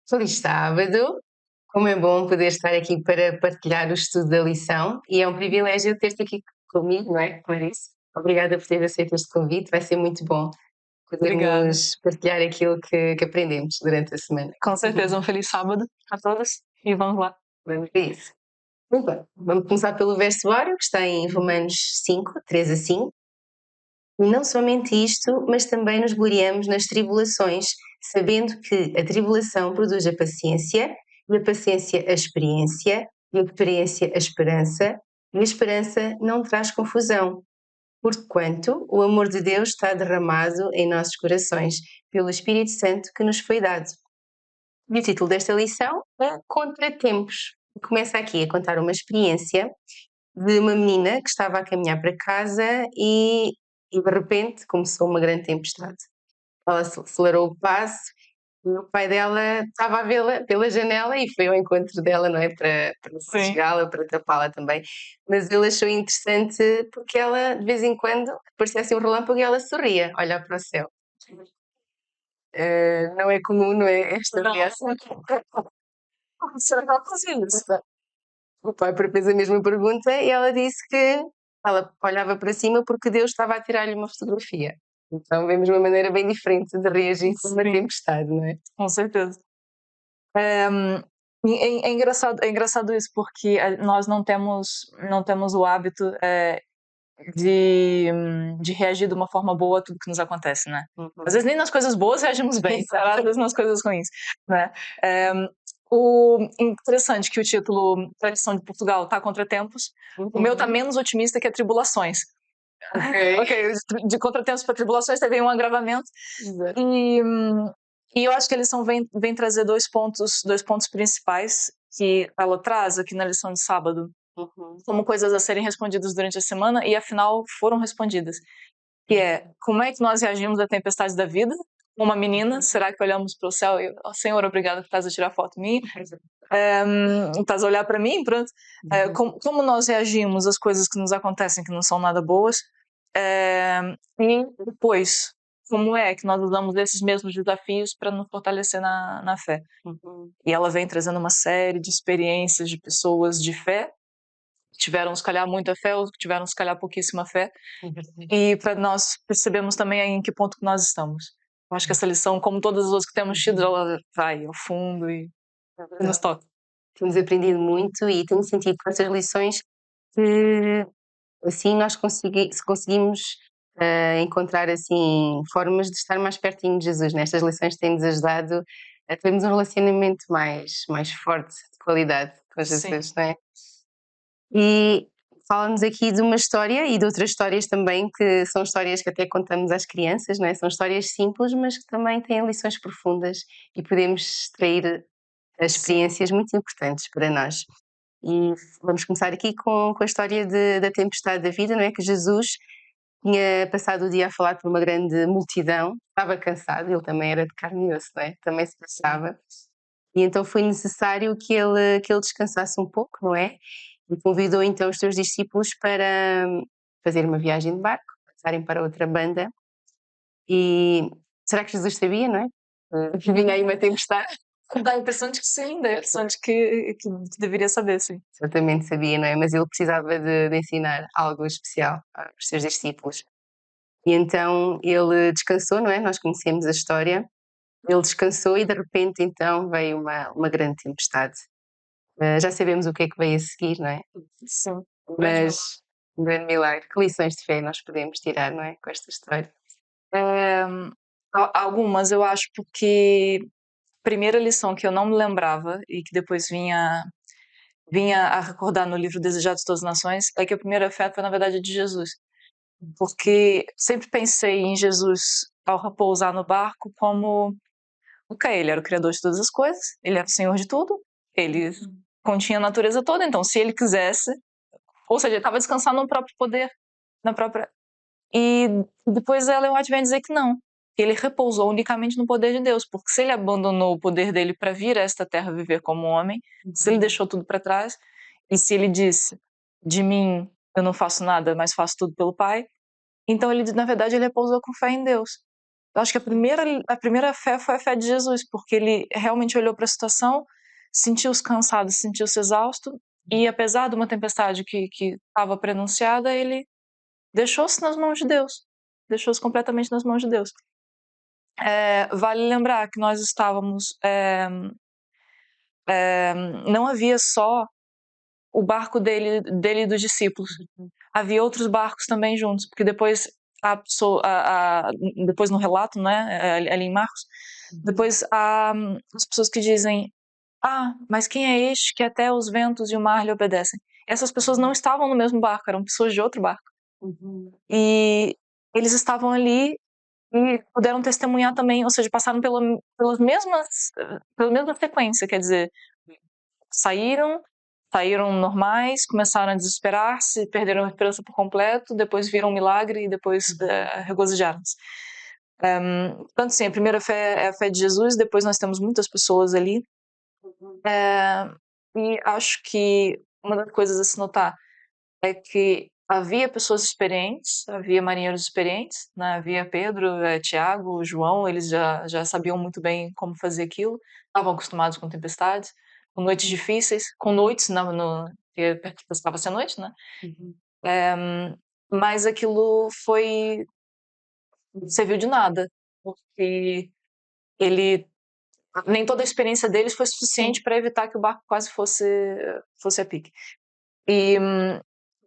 Feliz sábado! Como é bom poder estar aqui para partilhar o estudo da lição e é um privilégio ter-te aqui comigo, não é, Clarice? Obrigada por ter aceito este convite, vai ser muito bom Obrigada. podermos partilhar aquilo que aprendemos durante a semana. Com certeza, um feliz sábado a todos e vamos lá. Vamos a isso. Muito bem, vamos começar pelo verso básico, que está em Romanos 5, 3 a 5. E não somente isto, mas também nos gloriamos nas tribulações, sabendo que a tribulação produz a paciência, e a paciência a experiência, e a experiência a esperança, e a esperança não traz confusão, porquanto o amor de Deus está derramado em nossos corações pelo Espírito Santo que nos foi dado. E o título desta lição é Contratempos. Começa aqui a contar uma experiência de uma menina que estava a caminhar para casa e de repente começou uma grande tempestade. Ela acelerou o passo e o pai dela estava a vê-la pela janela e foi ao encontro dela, não é? Para Sim. chegá-la, para tapá-la também. Mas ele achou interessante porque ela, de vez em quando, parecia assim um relâmpago e ela sorria, a olhar para o céu. Não é comum, não é? Esta Não. reação. Será que ela fazia isso? O pai fez a mesma pergunta e ela disse que ela olhava para cima porque Deus estava a tirar-lhe uma fotografia. Então vemos uma maneira bem diferente de reagir com uma Sim, tempestade, não é? com certeza. É engraçado isso, porque nós não temos o hábito de reagir de uma forma boa a tudo que nos acontece, né? Uhum. Às vezes nem nas coisas boas reagimos bem, Exato. às vezes nas coisas ruins, né? O interessante que o título Tradição de Portugal tá contratempos, o meu tá menos otimista que é tribulações. Ok, de contratempos para tribulações teve um agravamento. Exato. E eu acho que a lição vem trazer dois pontos principais que ela traz aqui na lição de sábado, Uhum. como coisas a serem respondidas durante a semana e afinal foram respondidas. Que é, como é que nós reagimos à tempestade da vida? Uma menina, será que olhamos para o céu e, oh, Senhor, obrigada por estás a tirar foto minha? Estás a olhar para mim, pronto. Como nós reagimos às coisas que nos acontecem que não são nada boas? E depois, como é que nós usamos esses mesmos desafios para nos fortalecer na fé? Uhum. E ela vem trazendo uma série de experiências de pessoas de fé, que tiveram, se calhar, muita fé, ou que tiveram, se calhar, pouquíssima fé, e para nós percebemos também em que ponto que nós estamos. Eu acho que essa lição, como todas as outras que temos tido, ela vai ao fundo e nos toca. Temos aprendido muito e tenho sentido com essas lições que assim nós conseguimos encontrar assim formas de estar mais pertinho de Jesus. Nestas lições têm-nos ajudado a termos um relacionamento mais forte, de qualidade com Sim, Jesus, não é? E fala-nos aqui de uma história e de outras histórias também, que são histórias que até contamos às crianças, não é? São histórias simples, mas que também têm lições profundas e podemos extrair sim. experiências muito importantes para nós. E vamos começar aqui com a história da tempestade da vida, não é? Que Jesus tinha passado o dia a falar para uma grande multidão, estava cansado, ele também era de carne e osso, não é? Também se cansava. E então foi necessário que ele descansasse um pouco, não é? E convidou então os seus discípulos para fazer uma viagem de barco, passarem para outra banda. E será que Jesus sabia, não é? Que vinha aí uma tempestade? Dá a impressão de que sim, dá a impressão de que deveria saber, sim. Certamente sabia, não é? Mas ele precisava de ensinar algo especial aos seus discípulos. E então ele descansou, não é? Nós conhecemos a história. Ele descansou e de repente então veio uma grande tempestade. Já sabemos o que é que veio a seguir, não é? Sim, grande milagre. Mas um grande milagre. Que lições de fé nós podemos tirar, não é? Com esta história. Algumas eu acho porque primeira lição que eu não me lembrava e que depois vinha a recordar no livro Desejado de Todas as Nações é que a primeira fé foi na verdade de Jesus, porque sempre pensei em Jesus ao repousar no barco como, ok, ele era o criador de todas as coisas, ele era o senhor de tudo, ele continha a natureza toda, então se ele quisesse, ou seja, ele estava descansando no próprio poder, na própria. E depois Ellen White vem dizer que não, que ele repousou unicamente no poder de Deus, porque se ele abandonou o poder dele para vir a esta terra viver como homem, se ele deixou tudo para trás, e se ele disse, de mim eu não faço nada, mas faço tudo pelo Pai, então ele, na verdade, ele repousou com fé em Deus. Eu acho que a primeira fé foi a fé de Jesus, porque ele realmente olhou para a situação, sentiu-se cansado, sentiu-se exausto, e apesar de uma tempestade que estava prenunciada, ele deixou-se nas mãos de Deus, deixou-se completamente nas mãos de Deus. Vale lembrar que nós estávamos, não havia só o barco dele e dos discípulos, havia outros barcos também juntos, porque depois depois no relato, né, ali em Marcos, depois há as pessoas que dizem: ah, mas quem é este que até os ventos e o mar lhe obedecem? Essas pessoas não estavam no mesmo barco, eram pessoas de outro barco. E eles estavam ali e puderam testemunhar também, ou seja, passaram pela mesma sequência, quer dizer, saíram normais, começaram a desesperar-se, perderam a esperança por completo, depois viram um milagre e depois regozijaram-se. Portanto, sim, a primeira fé é a fé de Jesus, depois nós temos muitas pessoas ali. E acho que uma das coisas a se notar é que havia pessoas experientes, havia marinheiros experientes, né? Havia Pedro, Tiago, João, eles já sabiam muito bem como fazer aquilo, estavam acostumados com tempestades, com noites difíceis, com noites, porque estava ser noite, né? Mas aquilo serviu de nada, porque nem toda a experiência deles foi suficiente para evitar que o barco quase fosse a pique. E,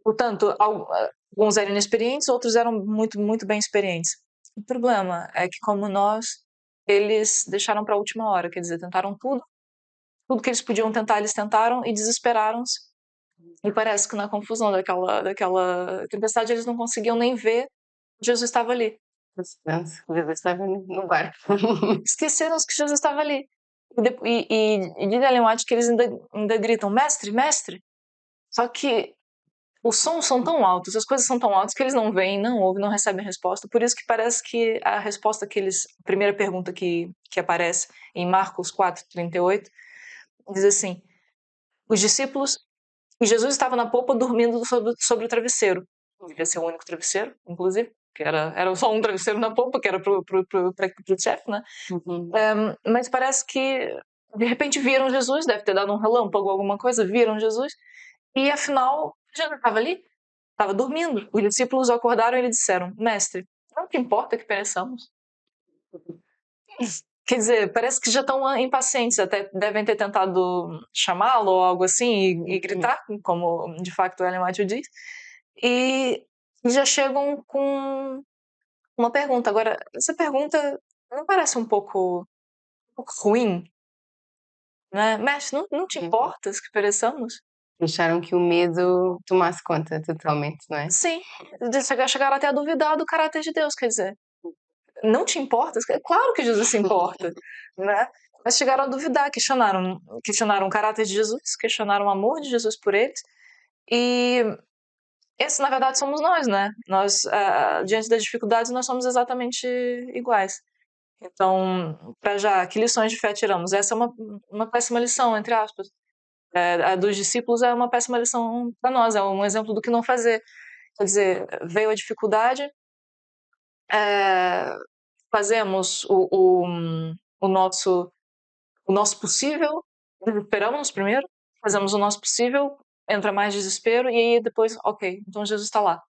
portanto, alguns eram inexperientes, outros eram muito, muito bem experientes. O problema é que, como nós, eles deixaram para a última hora, quer dizer, tentaram tudo que eles podiam tentar, eles tentaram e desesperaram-se. E parece que na confusão daquela tempestade eles não conseguiam nem ver Jesus estava ali. Jesus estava no barco. Esqueceram-se que Jesus estava ali. E diz Ellen White que eles ainda gritam, mestre, mestre. Só que os sons são tão altos, as coisas são tão altas que eles não veem, não ouvem, não recebem resposta. Por isso que parece que a resposta que eles... A primeira pergunta que aparece em Marcos 4:38 diz assim, os discípulos... E Jesus estava na popa dormindo sobre o travesseiro. Devia ser o único travesseiro, inclusive, que era só um travesseiro na popa, que era pro chefe, né? Mas parece que de repente viram Jesus, deve ter dado um relâmpago, alguma coisa, viram Jesus, e afinal Jesus estava ali, estava dormindo. Os discípulos acordaram e lhe disseram, mestre, não te importa que pereçamos? Quer dizer, parece que já estão impacientes, até devem ter tentado chamá-lo ou algo assim e gritar, como de facto Ellen White diz, e já chegam com uma pergunta. Agora, essa pergunta não parece um pouco ruim, né? Mestre, não te importas que pereçamos? Deixaram que o medo tomasse conta totalmente, não é? Sim, chegaram até a duvidar do caráter de Deus, quer dizer, não te importas? É claro que Jesus se importa, né? Mas chegaram a duvidar, questionaram o caráter de Jesus, questionaram o amor de Jesus por eles, e esse, na verdade, somos nós, né? Nós, diante das dificuldades, nós somos exatamente iguais. Então, para já, que lições de fé tiramos? Essa é uma péssima lição, entre aspas. A dos discípulos é uma péssima lição para nós, é um exemplo do que não fazer. Quer dizer, veio a dificuldade, fazemos o nosso possível, desesperamos primeiro, fazemos o nosso possível, entra mais desespero e aí depois, ok, então Jesus está lá.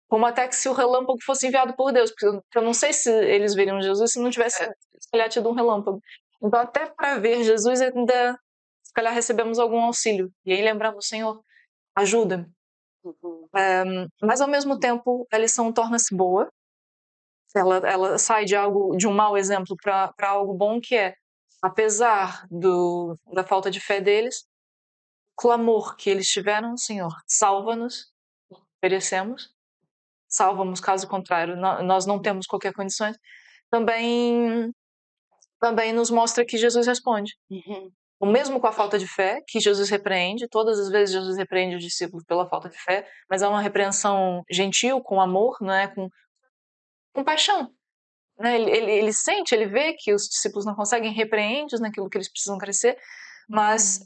Como até que se o relâmpago fosse enviado por Deus, porque eu não sei se eles veriam Jesus se não tivesse, se calhar, tido um relâmpago. Então, até para ver Jesus, ainda, se calhar, recebemos algum auxílio. E aí lembramos, Senhor, ajuda-me. Mas, ao mesmo tempo, a lição torna-se boa. Ela sai de um mau exemplo para algo bom, que é, apesar da falta de fé deles, o clamor que eles tiveram, Senhor, salva-nos, perecemos, salva-nos caso contrário, nós não temos qualquer condições, também nos mostra que Jesus responde. O mesmo com a falta de fé, que Jesus repreende, todas as vezes Jesus repreende os discípulos pela falta de fé, mas é uma repreensão gentil, com amor, não é? Com paixão. Né? Ele sente, ele vê que os discípulos não conseguem, repreende-os naquilo que eles precisam crescer, mas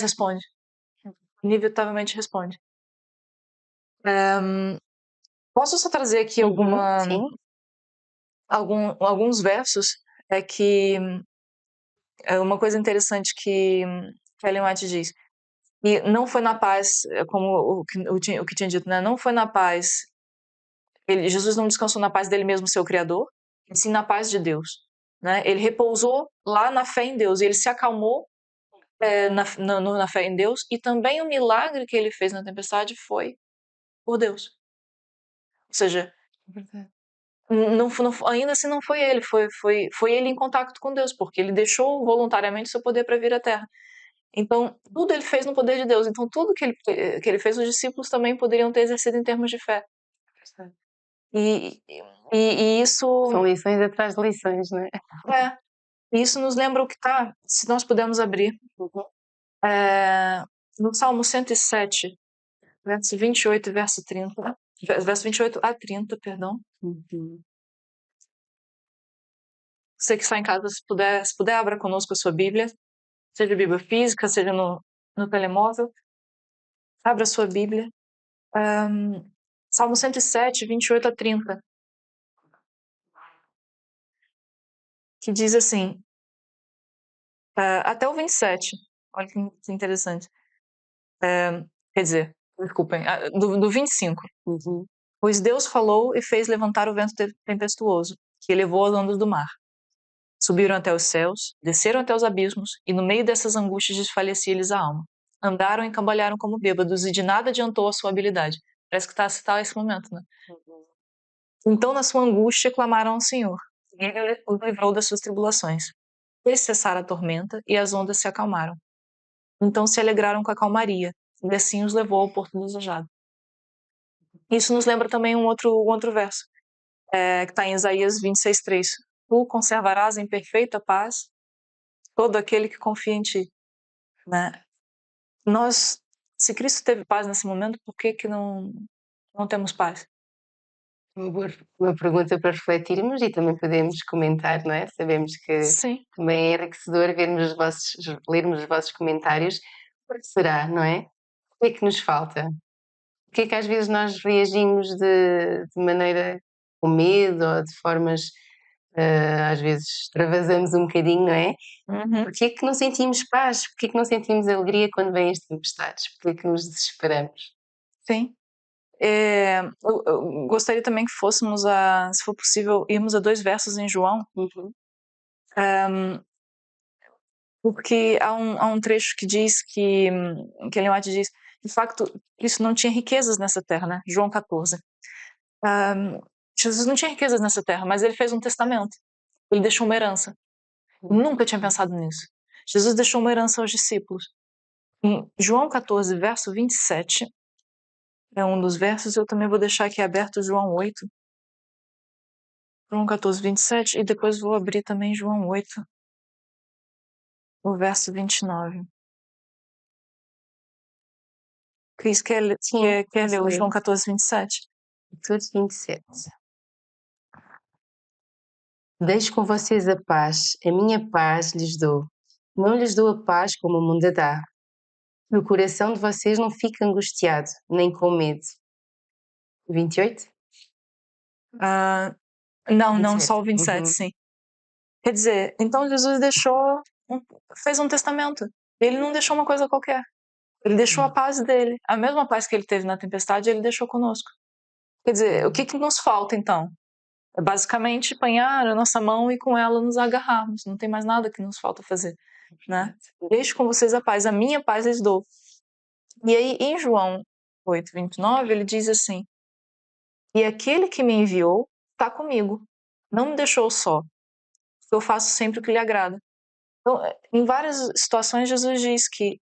responde. Inevitavelmente responde. Posso só trazer aqui alguma... Sim. alguns versos é que é uma coisa interessante que Ellen White diz. E não foi na paz, como o que tinha dito, né? Não foi na paz. Jesus não descansou na paz dele mesmo, seu Criador, e sim na paz de Deus. Né? Ele repousou lá na fé em Deus, e ele se acalmou na fé em Deus, e também o milagre que ele fez na tempestade foi por Deus. Ou seja, ainda assim não foi ele, foi ele em contato com Deus, porque ele deixou voluntariamente seu poder para vir à Terra. Então, tudo ele fez no poder de Deus. Então, tudo que ele fez, os discípulos também poderiam ter exercido em termos de fé. E, e isso... São lições atrás de lições, não é? Isso nos lembra o que está, se nós pudermos abrir, no Salmo 107, verso 28 e verso 30. Verso 28 a 30, perdão. Você que está em casa, se puder, abra conosco a sua Bíblia, seja a Bíblia física, seja no telemóvel. Abra a sua Bíblia. Salmo 107, 28 a 30. Que diz assim, até o 27. Olha que interessante. Quer dizer, desculpem, do 25. Pois Deus falou e fez levantar o vento tempestuoso, que elevou as ondas do mar. Subiram até os céus, desceram até os abismos, e no meio dessas angústias desfalecia-lhes a alma. Andaram e cambalearam como bêbados, e de nada adiantou a sua habilidade. Parece que está a citar esse momento, né? Então, na sua angústia, clamaram ao Senhor, e Ele os livrou das suas tribulações. Fez cessar a tormenta, e as ondas se acalmaram. Então se alegraram com a calmaria, e assim os levou ao porto desejado. Isso nos lembra também um outro verso, que está em Isaías 26:3. Tu conservarás em perfeita paz todo aquele que confia em ti. Né? Se Cristo teve paz nesse momento, por que não temos paz? Uma pergunta para refletirmos e também podemos comentar, não é? Sabemos que Sim. também é enriquecedor lermos os vossos comentários. Por que será, não é? O que é que nos falta? O que é que às vezes nós reagimos de maneira com medo ou de formas, às vezes extravasamos um bocadinho, não é? Porque é que não sentimos paz? Porque é que não sentimos alegria quando vêm as tempestades? Porque é que nos desesperamos? Sim. Eu gostaria também que fôssemos, se for possível, irmos a 2 versos em João. Porque há um trecho que diz que Ellen White diz, de facto, Cristo não tinha riquezas nessa terra, né? João 14. Jesus não tinha riquezas nessa terra, mas ele fez um testamento. Ele deixou uma herança. Eu nunca tinha pensado nisso. Jesus deixou uma herança aos discípulos. Em João 14, verso 27, é um dos versos, eu também vou deixar aqui aberto João 8. João 14, 27, e depois vou abrir também João 8, o verso 29. Cris, quer ler o João 14, 27? 14, 27. Deixo com vocês a paz, a minha paz lhes dou. Não lhes dou a paz como o mundo a dá. O coração de vocês não fica angustiado, nem com medo. 28? Não, 27. só o 27, sim. Quer dizer, então Jesus fez um testamento. Ele não deixou uma coisa qualquer. Ele deixou a paz dele. A mesma paz que ele teve na tempestade, ele deixou conosco. Quer dizer, o que nos falta então? É basicamente apanhar a nossa mão e com ela nos agarrarmos. Não tem mais nada que nos falta fazer. Né? Deixo com vocês a paz, a minha paz lhes dou. E aí, em João 8, 29, ele diz assim: E aquele que me enviou está comigo, não me deixou só. Eu faço sempre o que lhe agrada. Então, em várias situações, Jesus diz que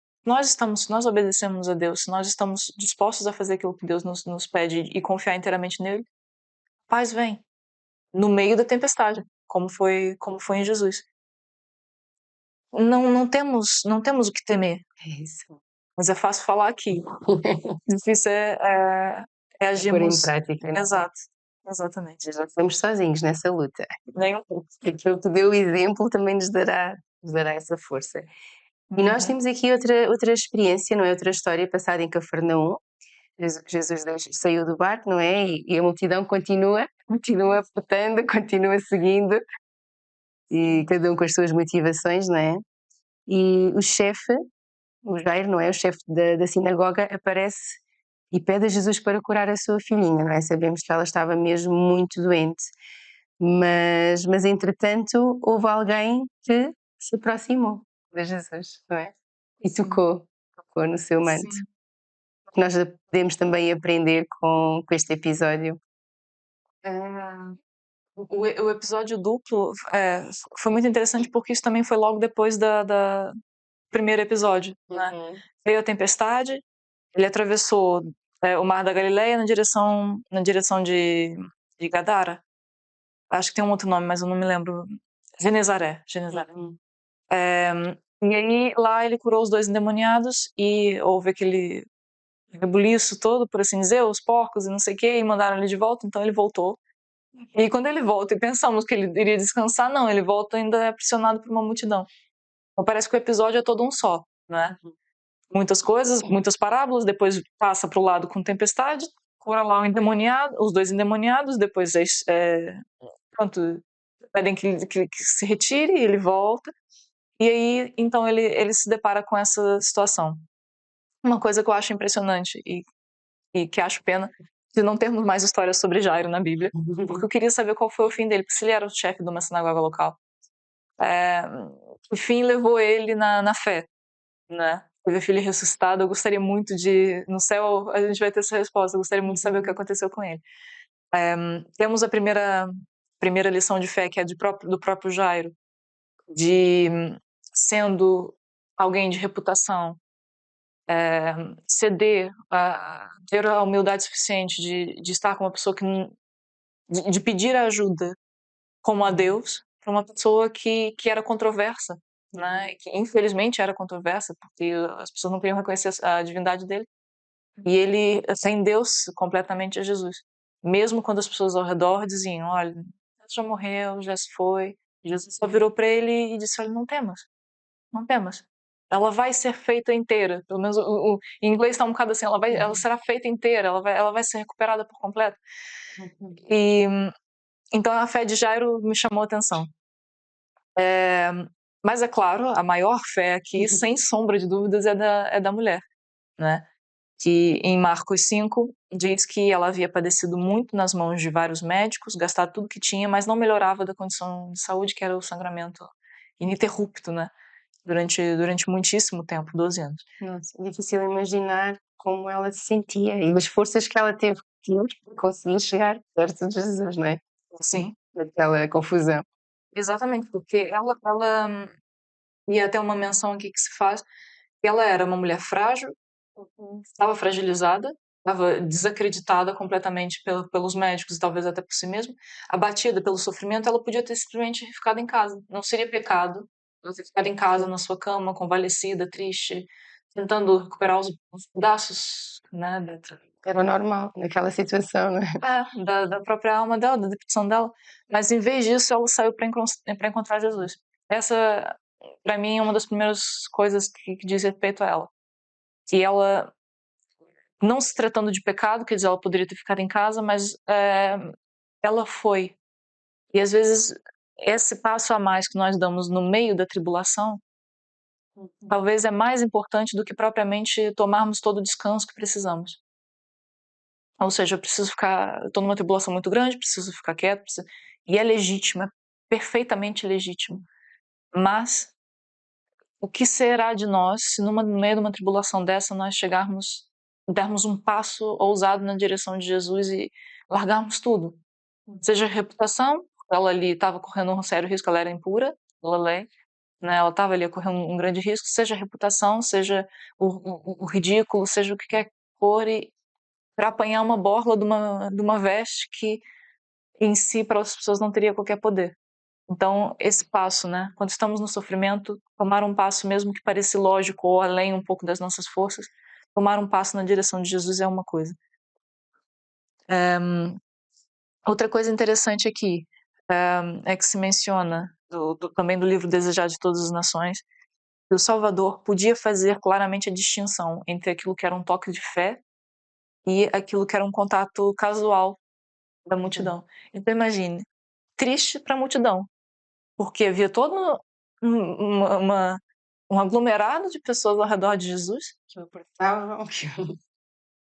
se nós obedecemos a Deus, se nós estamos dispostos a fazer aquilo que Deus nos pede e confiar inteiramente nele, paz vem no meio da tempestade, como foi em Jesus. Não temos o que temer. É isso. Mas é fácil falar aqui. Difícil é agirmos. Pôr em prática. Né? Exato. Exatamente. Já estamos sozinhos nessa luta. Nem um pouco. Aquilo que deu o exemplo também nos dará essa força. E nós temos aqui outra experiência, não é? Outra história passada em Cafarnaum. Jesus saiu do barco, não é? E a multidão continua continua portando, continua seguindo, e cada um com as suas motivações, não é? E o chefe, o Jairo, não é? O chefe da sinagoga, aparece e pede a Jesus para curar a sua filhinha, não é? Sabemos que ela estava mesmo muito doente, mas entretanto houve alguém que se aproximou de Jesus, não é? E Sim, tocou no seu manto. sim. Que nós podemos também aprender com este episódio. É, o episódio duplo foi muito interessante porque isso também foi logo depois da primeiro episódio, né? Uhum. Veio a tempestade, ele atravessou o Mar da Galileia na direção de Gadara. Acho que tem um outro nome, mas eu não me lembro. Genezaré. Uhum. E aí lá ele curou os dois endemoniados e houve aquele rebuliço todo, por assim dizer, os porcos e não sei o que, e mandaram ele de volta, então ele voltou. E quando ele volta e pensamos que ele iria descansar, não, ele volta ainda é pressionado por uma multidão. Então parece que o episódio é todo um só, né? Muitas coisas, muitas parábolas, depois passa para o lado com tempestade, cura lá o endemoniado, os dois endemoniados, depois pronto, pedem que se retire e ele volta. E aí, então, ele se depara com essa situação. Uma coisa que eu acho impressionante e que acho pena de não termos mais histórias sobre Jairo na Bíblia, porque eu queria saber qual foi o fim dele, porque se ele era o chefe de uma sinagoga local. O fim levou ele na fé, né? Teve filho ressuscitado, eu gostaria muito de... No céu a gente vai ter essa resposta, eu gostaria muito de saber o que aconteceu com ele. Temos a primeira lição de fé, que é do próprio Jairo, de sendo alguém de reputação, ceder, ter a humildade suficiente de estar com uma pessoa de pedir ajuda como a Deus para uma pessoa que era controversa, né? Que infelizmente era controversa porque as pessoas não queriam reconhecer a divindade dele. E ele rendeu-se completamente a Jesus, mesmo quando as pessoas ao redor diziam: olha, Jesus já morreu, já se foi. Jesus só virou para ele e disse: olha, não temas, não temas. Ela vai ser feita inteira. Pelo menos em inglês está um bocado assim, ela será feita inteira, ela vai ser recuperada por completo. E então a fé de Jairo me chamou a atenção. Mas é claro, a maior fé aqui, sem sombra de dúvidas, é da mulher, né? Que em Marcos 5 diz que ela havia padecido muito nas mãos de vários médicos, gastado tudo que tinha, mas não melhorava da condição de saúde, que era o sangramento ininterrupto, né? Durante muitíssimo tempo, 12 anos. Nossa, é difícil imaginar como ela se sentia e as forças que ela teve que ter para conseguir chegar perto de Jesus, não é? Sim, Naquela confusão. exatamente, porque ela e até uma menção aqui que se faz, que ela era uma mulher frágil, estava fragilizada, estava desacreditada completamente pelos médicos e talvez até por si mesma, abatida pelo sofrimento, ela podia ter simplesmente ficado em casa. Não seria pecado ela ter ficado em casa, na sua cama, convalescida, triste, tentando recuperar os pedaços, né, Era normal naquela situação, não é? da própria alma dela, da depressão dela. Mas em vez disso, ela saiu para encontrar Jesus. Essa, para mim, é uma das primeiras coisas que diz respeito a ela. Que ela, não se tratando de pecado, quer dizer, ela poderia ter ficado em casa, mas ela foi. E às vezes, esse passo a mais que nós damos no meio da tribulação, talvez é mais importante do que propriamente tomarmos todo o descanso que precisamos. Ou seja, eu preciso ficar, estou numa tribulação muito grande, preciso ficar quieto, e é legítimo, é perfeitamente legítimo. Mas o que será de nós se no meio de uma tribulação dessa nós dermos um passo ousado na direção de Jesus e largarmos tudo? Seja reputação, ela ali estava correndo um sério risco, ela era impura, pela lei, né? Ela estava ali correndo um grande risco, seja reputação, seja o ridículo, seja o que quer que for, para apanhar uma borla de uma veste que em si para as pessoas não teria qualquer poder. Então, esse passo, né? Quando estamos no sofrimento, tomar um passo mesmo que pareça lógico ou além um pouco das nossas forças, tomar um passo na direção de Jesus é uma coisa. Outra coisa interessante aqui é que se menciona também do livro Desejar de Todas as Nações, que o Salvador podia fazer claramente a distinção entre aquilo que era um toque de fé e aquilo que era um contato casual da multidão. Então imagine, triste para a multidão, porque havia todo um aglomerado de pessoas ao redor de Jesus Que o apertavam,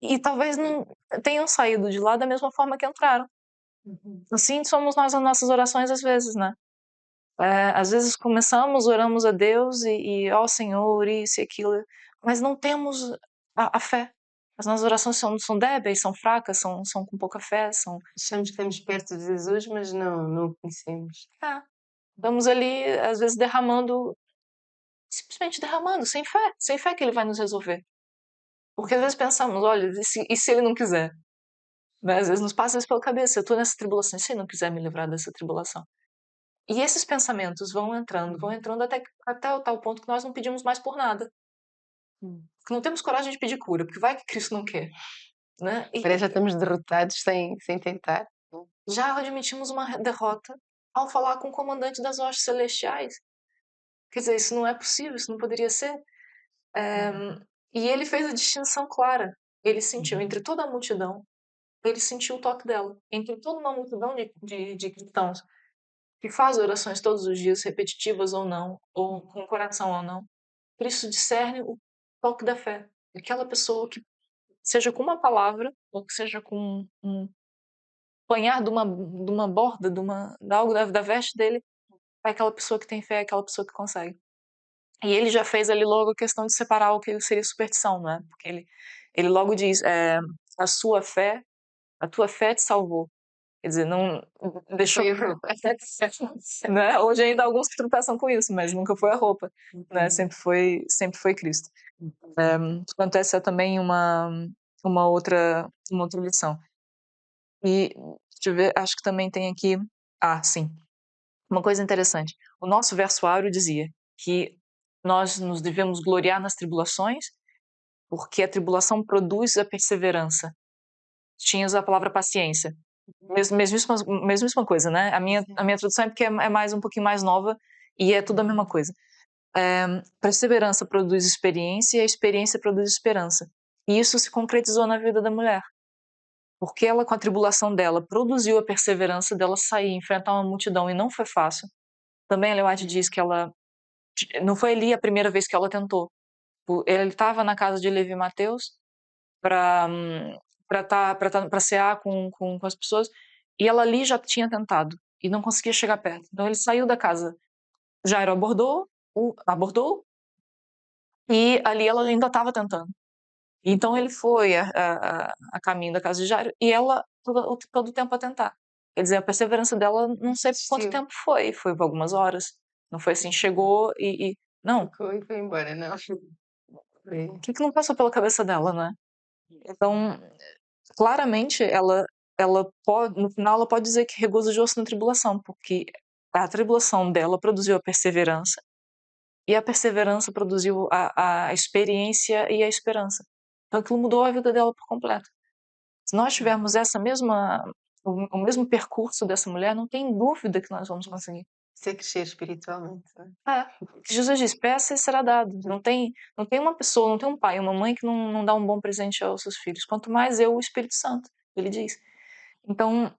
e talvez não tenham saído de lá da mesma forma que entraram. Assim somos nós nas nossas orações às vezes, né? Às vezes começamos, oramos a Deus ó Senhor, isso e aquilo, mas não temos a fé. As nossas orações são débeis, são fracas, são com pouca fé, são... Achamos que estamos perto de Jesus, mas não o conhecemos. Estamos ali, às vezes, derramando, simplesmente derramando, sem fé que Ele vai nos resolver. Porque às vezes pensamos, olha, e se Ele não quiser? Né? Às vezes nos passa isso pela cabeça, eu estou nessa tribulação, e se Ele não quiser me livrar dessa tribulação? E esses pensamentos vão entrando até o tal ponto que nós não pedimos mais por nada. Que não temos coragem de pedir cura, porque vai que Cristo não quer. Né? Parece que já estamos derrotados sem tentar. Já admitimos uma derrota ao falar com o comandante das hostes celestiais. Quer dizer, isso não é possível, isso não poderia ser. E ele fez a distinção clara. Ele sentiu, entre toda a multidão, ele sentiu o toque dela. Entre toda uma multidão de cristãos que faz orações todos os dias, repetitivas ou não, ou com o coração ou não, Cristo discerne o toque da fé. Aquela pessoa que, seja com uma palavra, ou que seja com um apanhar de uma borda, de algo da veste dele, é aquela pessoa que tem fé, é aquela pessoa que consegue. E ele já fez ali logo a questão de separar o que seria superstição, não é? Porque ele logo diz, a sua fé, a tua fé te salvou. Quer dizer, não deixou... Foi a roupa. Né? Hoje ainda há alguns que tropeçam com isso, mas nunca foi a roupa, né? Sempre foi Cristo. Portanto, essa é também uma outra lição. E, deixa eu ver, acho que também tem aqui... sim. Uma coisa interessante. O nosso versuário dizia que nós nos devemos gloriar nas tribulações, porque a tribulação produz a perseverança. Tinhas a palavra paciência. Mesmíssima coisa, né? A minha tradução é porque é mais um pouquinho mais nova e é tudo a mesma coisa. Perseverança produz experiência e a experiência produz esperança. E isso se concretizou na vida da mulher. Porque ela, com a tribulação dela, produziu a perseverança dela sair, enfrentar uma multidão e não foi fácil. Também a Ellen White diz que ela... Não foi ali a primeira vez que ela tentou. Ele estava na casa de Levi Mateus para cear com as pessoas, e ela ali já tinha tentado e não conseguia chegar perto. Então ele saiu da casa. Jairo abordou e ali ela ainda estava tentando. Então ele foi a caminho da casa de Jairo e ela todo o tempo a tentar. Quer dizer, a perseverança dela, não sei por quanto tempo foi por algumas horas. Não foi assim, chegou não. Ficou e foi embora, não. O que não passou pela cabeça dela, né? Então, claramente, ela pode, no final, ela pode dizer que regozijou-se na tribulação, porque a tribulação dela produziu a perseverança, e a perseverança produziu a experiência e a esperança. Então, aquilo mudou a vida dela por completo. Se nós tivermos o mesmo percurso dessa mulher, não tem dúvida que nós vamos conseguir. Isso é crescer espiritualmente. Não é? Jesus diz, peça e será dado. Não tem uma pessoa, não tem um pai, uma mãe que não dá um bom presente aos seus filhos. Quanto mais eu, o Espírito Santo, ele diz. Então,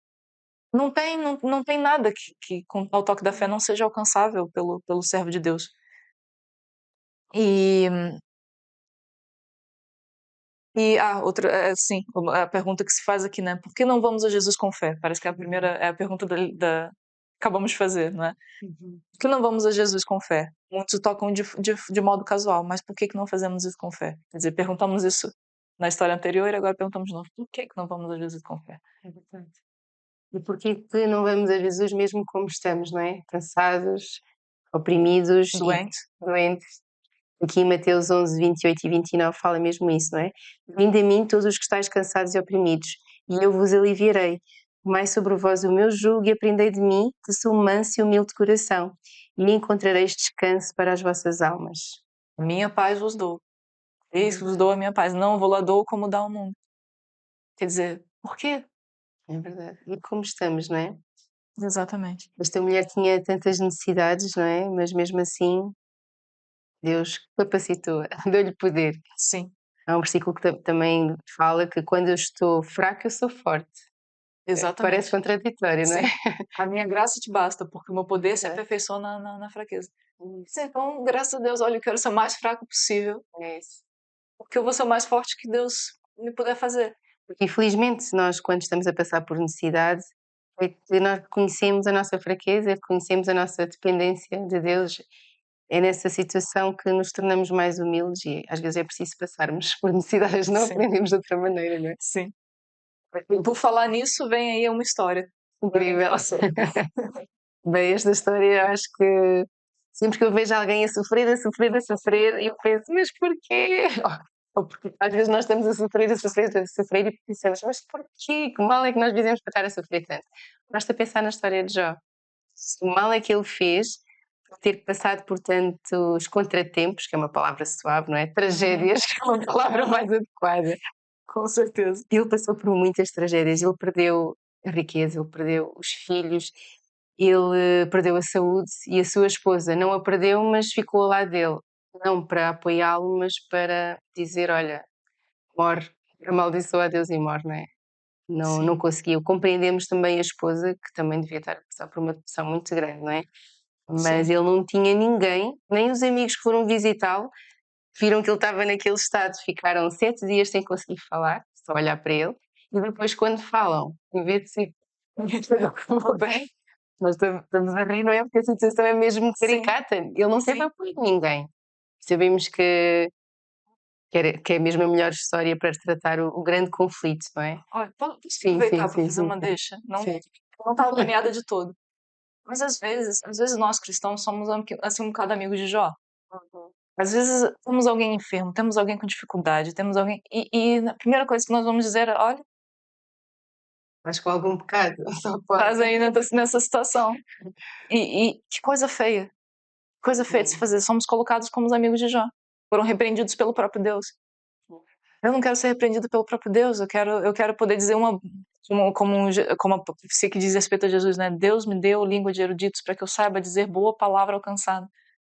não tem nada que com o toque da fé não seja alcançável pelo servo de Deus. Sim, a pergunta que se faz aqui, né? Por que não vamos a Jesus com fé? Parece que é a pergunta acabamos de fazer, não é? Por que não vamos a Jesus com fé? Muitos tocam de modo casual, mas por que não fazemos isso com fé? Quer dizer, perguntamos isso na história anterior e agora perguntamos de novo, por que não vamos a Jesus com fé? É verdade. E porquê que não vamos a Jesus mesmo como estamos, não é? Cansados, oprimidos Doentes? e doentes. Aqui em Mateus 11, 28 e 29 fala mesmo isso, não é? Vinde a mim todos os que estáis cansados e oprimidos, e eu vos aliviarei. Tomai sobre vós o meu jugo e aprendei de mim, que sou manso e humilde de coração, e encontrareis descanso para as vossas almas. A minha paz vos dou. Eis que vos dou a minha paz. Não vou lá dou como dá o mundo. Quer dizer, por quê? É verdade. E como estamos, não é? Exatamente. Esta mulher tinha tantas necessidades, não é? Mas mesmo assim, Deus capacitou, deu-lhe poder. Sim. Há um versículo que também fala que quando eu estou fraca, eu sou forte. Exatamente. Parece contraditório, não é? Sim. A minha graça te basta, porque o meu poder se É. aperfeiçoa na fraqueza. Então, graças a Deus, olha, eu quero ser o mais fraco possível, É isso. porque eu vou ser o mais forte que Deus me puder fazer. Porque infelizmente nós quando estamos a passar por necessidade, é que nós reconhecemos a nossa fraqueza, reconhecemos a nossa dependência de Deus. É nessa situação que nos tornamos mais humildes e às vezes é preciso passarmos por necessidades, não Sim, aprendemos de outra maneira, não é? sim. E por falar nisso, vem aí uma história. Incrível. Bem, esta história eu acho que sempre que eu vejo alguém a sofrer, a sofrer, a sofrer, eu penso, mas porquê? Ou porque às vezes nós estamos a sofrer, a sofrer, a sofrer e pensamos, mas porquê? Que mal é que nós fizemos para estar a sofrer tanto? Basta pensar na história de Jó. O mal é que ele fez por ter passado por tantos contratempos, que é uma palavra suave, não é? Tragédias, que é uma palavra mais adequada. Com certeza. Ele passou por muitas tragédias, ele perdeu a riqueza, ele perdeu os filhos, ele perdeu a saúde e a sua esposa não a perdeu, mas ficou ao lado dele, não para apoiá-lo, mas para dizer: "Olha, morre, amaldiçoa a Deus e morre", não é? Não Sim, conseguiu. Compreendemos também a esposa, que também devia estar a passar por uma depressão muito grande, não é? Mas sim. ele não tinha ninguém, nem os amigos que foram visitá-lo, viram que ele estava naquele estado, ficaram 7 dias sem conseguir falar, só olhar para ele, e depois quando falam, em vez de ser Tudo bem? nós estamos a rir, não é? Porque a situação é mesmo Sim, caricata, ele não teve sim. apoio de ninguém. Sabemos que é mesmo a melhor história para retratar o grande conflito, não é? Olha, posso Sim, sim, aproveitar para sim, fazer sim, uma deixa? Não, sim. não estava planeada de todo. Mas às vezes nós cristãos somos assim um bocado amigos de Jó. Uhum. Às vezes temos alguém enfermo, temos alguém com dificuldade, temos alguém e a primeira coisa que nós vamos dizer é: "Olha, Mas com algum pecado, só pode. estás aí nessa situação". E que coisa feia de se fazer. Somos colocados como os amigos de Jó. Foram repreendidos pelo próprio Deus. Eu não quero ser repreendido pelo próprio Deus, eu quero poder dizer como a profecia que diz respeito a Jesus, né? Deus me deu língua de eruditos para que eu saiba dizer boa palavra alcançada.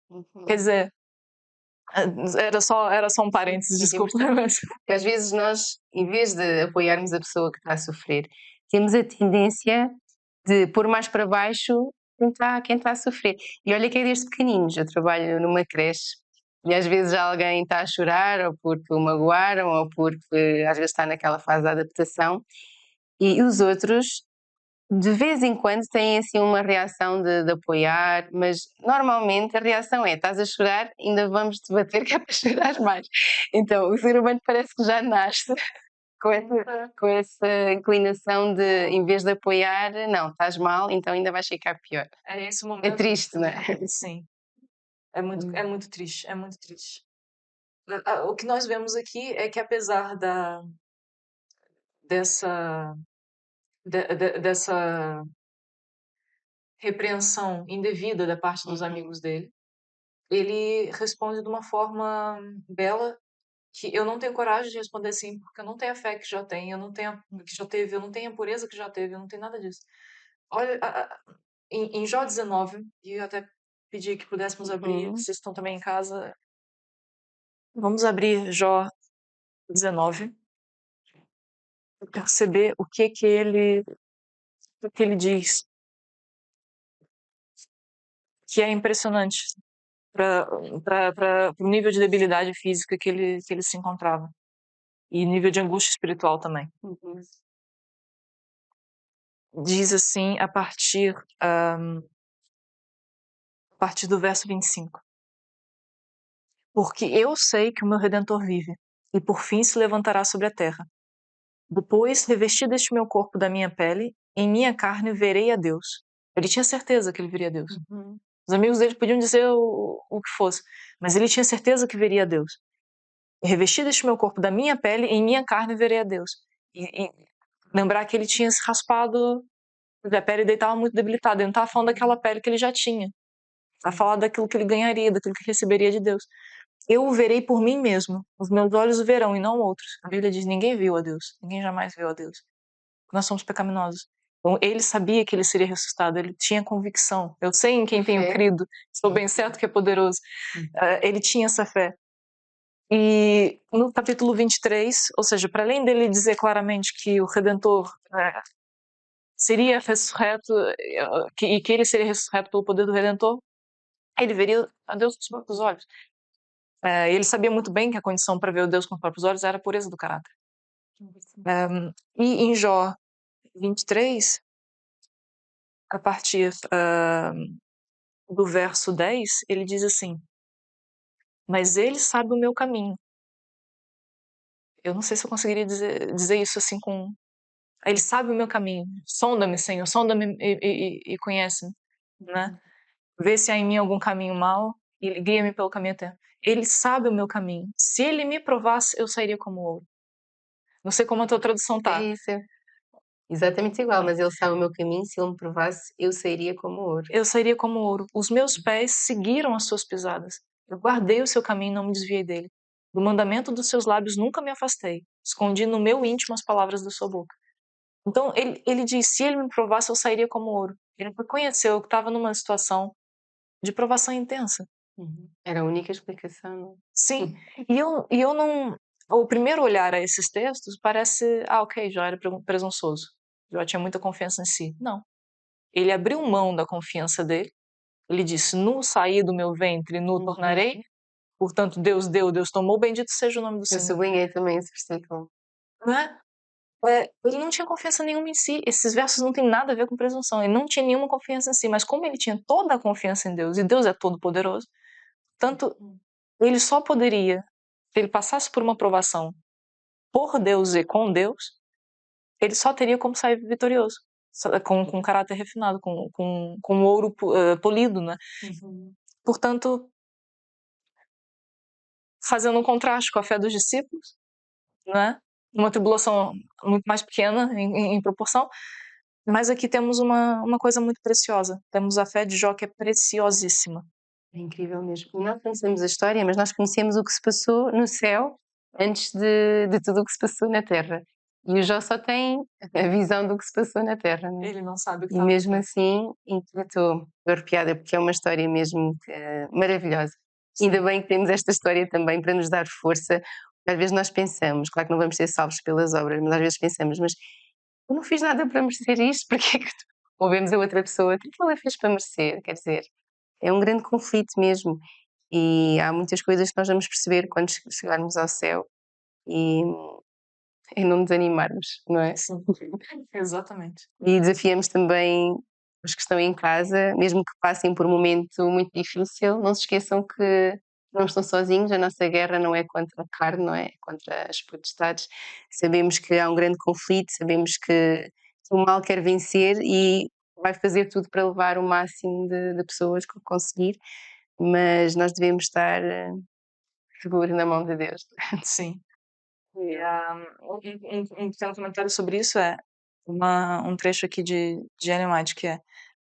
Quer Uhum. dizer, era só um parênteses, Sim, desculpa, mas porque às vezes nós, em vez de apoiarmos a pessoa que está a sofrer, temos a tendência de pôr mais para baixo quem está a sofrer. E olha que é desde pequeninos, eu trabalho numa creche e às vezes alguém está a chorar ou porque o magoaram ou porque às vezes está naquela fase da adaptação e os outros de vez em quando têm assim uma reação de apoiar, mas normalmente a reação é: estás a chorar, ainda vamos te bater que é para chorar mais. Então o ser humano parece que já nasce com essa inclinação de, em vez de apoiar, não, estás mal, então ainda vais ficar pior. é esse É momento. triste, não é? Sim, é muito triste, é muito triste. O que nós vemos aqui é que apesar dessa, dessa repreensão indevida da parte dos Uhum, amigos dele, ele responde de uma forma bela que eu não tenho coragem de responder assim, porque eu não tenho a fé que já tem, eu não tenho que já teve, eu não tenho a pureza que já teve, eu não tenho nada disso. Olha, em Jó 19, e eu até pedi que pudéssemos abrir, uhum. vocês estão também em casa, vamos abrir Jó 19, para perceber o que ele diz, que é impressionante para o nível de debilidade física que ele se encontrava e nível de angústia espiritual também. Uhum. Diz assim a partir do verso 25. Porque eu sei que o meu Redentor vive, e por fim se levantará sobre a terra. Depois, revestido este meu corpo da minha pele, em minha carne verei a Deus. Ele tinha certeza que ele veria a Deus. Uhum. Os amigos dele podiam dizer o que fosse, mas ele tinha certeza que veria a Deus. Revestido este meu corpo da minha pele, em minha carne verei a Deus. E lembrar que ele tinha se raspado, a pele dele estava muito debilitada. Ele não estava falando daquela pele que ele já tinha. A falar daquilo que ele ganharia, daquilo que receberia de Deus. Eu o verei por mim mesmo. Os meus olhos o verão e não outros. A Bíblia diz: ninguém viu a Deus. Ninguém jamais viu a Deus. Nós somos pecaminosos. Então, ele sabia que ele seria ressuscitado. Ele tinha convicção. Eu sei em quem tenho Fé. crido. Estou bem certo que é poderoso. Ele tinha essa fé. E no capítulo 23, ou seja, para além dele dizer claramente que o Redentor seria ressurreto, e que ele seria ressurreto pelo poder do Redentor, ele veria a Deus com os próprios olhos. Ele sabia muito bem que a condição para ver o Deus com os próprios olhos era a pureza do caráter. E em Jó 23, a partir do verso 10, ele diz assim: mas ele sabe o meu caminho. Eu não sei se eu conseguiria dizer isso assim com... Ele sabe o meu caminho. Sonda-me, Senhor, sonda-me e conhece-me, né? Vê se há em mim algum caminho mau e guia-me pelo caminho eterno. Ele sabe o meu caminho. Se ele me provasse, eu sairia como ouro. Não sei como a tua tradução tá. É isso, exatamente igual, mas ele sabe o meu caminho, se ele me provasse, eu sairia como ouro. Eu sairia como ouro. Os meus pés seguiram as suas pisadas. Eu guardei o seu caminho e não me desviei dele. Do mandamento dos seus lábios nunca me afastei. Escondi no meu íntimo as palavras da sua boca. Então, ele diz, se ele me provasse, eu sairia como ouro. Ele reconheceu que estava numa situação de provação intensa. Era a única explicação, não é? Sim, e eu não... O primeiro olhar a esses textos parece, ok, Jó era presunçoso. Jó tinha muita confiança em si. Não. Ele abriu mão da confiança dele. Ele disse, nu saí do meu ventre, nu tornarei. Portanto, Deus deu, Deus tomou, bendito seja o nome do Eu Senhor. sublinhei também esse versículo. Não é? Ele não tinha confiança nenhuma em si. Esses versos não têm nada a ver com presunção. Ele não tinha nenhuma confiança em si. Mas como ele tinha toda a confiança em Deus, e Deus é todo poderoso, tanto ele só poderia, se ele passasse por uma provação por Deus e com Deus, ele só teria como sair vitorioso, com caráter refinado, com ouro polido, né? Portanto, fazendo um contraste com a fé dos discípulos, né? Uma tribulação muito mais pequena em proporção, mas aqui temos uma coisa muito preciosa. Temos a fé de Jó, que é preciosíssima. É incrível mesmo. E nós conhecemos a história, mas nós conhecemos o que se passou no céu antes de tudo o que se passou na terra. E o Jó só tem a visão do que se passou na terra, não é? Ele não sabe o que E está mesmo assim, estou arrepiada, porque é uma história mesmo maravilhosa. Ainda bem que temos esta história também para nos dar força. Às vezes nós pensamos, claro que não vamos ser salvos pelas obras, mas às vezes pensamos, mas eu não fiz nada para merecer isto, porque é que tu... Ou vemos a outra pessoa, o que é que ela fez para merecer? Quer dizer, é um grande conflito mesmo. E há muitas coisas que nós vamos perceber quando chegarmos ao céu e, e não desanimarmos, não é? Sim, exatamente. E desafiamos também os que estão em casa, mesmo que passem por um momento muito difícil, não se esqueçam que não estão sozinhos, a nossa guerra não é contra a carne, não é? É contra as potestades. Sabemos que há um grande conflito, sabemos que o mal quer vencer e vai fazer tudo para levar o máximo de pessoas que conseguir, mas nós devemos estar seguros na mão de Deus. Sim. E, um pequeno comentário sobre isso é um trecho aqui de Ellen White, que é: